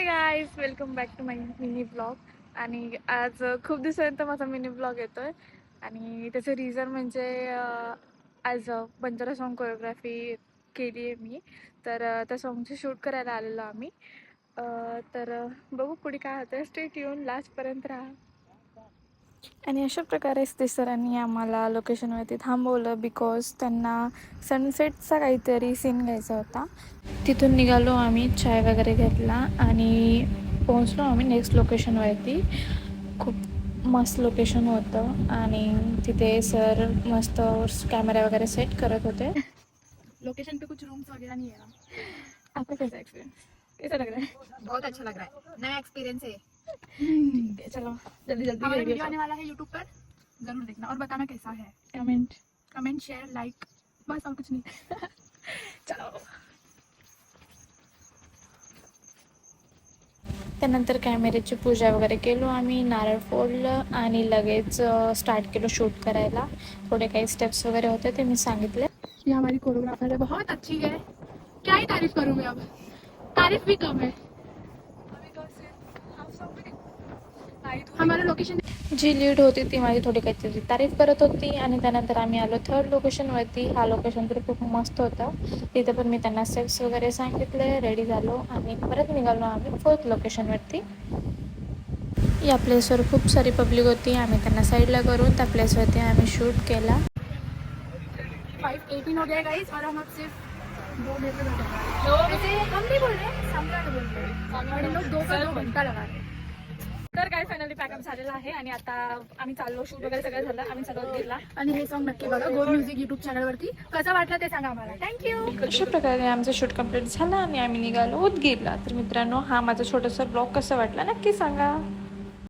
Guys, welcome back to my mini blog. आणि आज खूप दिवसानंतर माझा मिनी ब्लॉग येतो आहे. आणि त्याचं रिझन म्हणजे आज बंजारा सॉन्ग कोरिओग्राफी केली आहे मी. तर त्या सॉन्गचं शूट करायला आलेलो आम्ही. बघू पुढे काय होतं. स्टे येऊन लास्टपर्यंत राहा. आणि अशा प्रकारेच ते सरांनी आम्हाला लोकेशनवरती थांबवलं बिकॉज त्यांना सनसेटचा काहीतरी सीन घ्यायचा होता. तिथून निघालो आम्ही, चाय वगैरे घेतला आणि पोहोचलो आम्ही नेक्स्ट लोकेशनवरती. खूप मस्त लोकेशन होतं आणि तिथे सर मस्त कॅमेरा वगैरे सेट करत होते. लोकेशन पे कुछ रूम्स वगैरह नहीं है ना. आपका कैसा एक्सपीरियंस, कैसा लग रहा है? बहुत अच्छा लग रहा है, नया एक्सपीरियंस है। ठीक है, चलो जल्दी जल्दी हमारा वीडियो आने वाला है यूट्यूब पर, जरूर देखना और बताना कैसा है। कमेंट शेयर लाइक, बस और कुछ नहीं। चलो. त्यानंतर कॅमेऱ्याची पूजा वगैरे केलो आम्ही, नारळ फोडलं आणि लगेच स्टार्ट केलो शूट करायला. थोडे काही स्टेप्स वगैरे होते ते मी सांगितले. ये हमारी कोरियोग्राफर है, बहुत अच्छी है, क्या ही तारीफ करूँ मैं, अब तारीफ भी कम है। हमारा लोकेशन जी लीड होती ती माझी थोडी काहीतरी तारीफ करत होती. आणि त्यानंतर आम्ही आलो थर्ड लोकेशनवरती. हा लोकेशन तर खूप मस्त होता. तिथे पण मी त्यांना स्टेप्स वगैरे सांगितले, रेडी झालो आणि परत निघालो आम्ही फोर्थ लोकेशनवरती. या प्लेसवर खूप सारी पब्लिक होती. आम्ही त्यांना साईडला करून त्या प्लेसवरती आम्ही शूट केला. 5:18 हो गया गाइस और हम अब सिर्फ 2 मिनट में वैसे हम नहीं बोल रहे, सम्राट बोल रहे हैं और हम लोग 2 घंटा लगा रहे हैं. तर काय फायनली पॅकअप झालेला आहे आणि आता आम्ही चाललो. शूट वगैरे सगळं झालं, आम्ही सगळं गेला. आणि हे सॉन्ग नक्की बघा गो म्युझिक युट्यूब चॅनलवरती. कसं वाटलं ते सांगा आम्हाला. थँक्यू. अशा प्रकारे आमचं शूट कंप्लीट झालं आणि आम्ही निघालो उदगीरला. तर मित्रांनो, हा माझा छोटासा ब्लॉग कसा वाटला नक्की सांगा.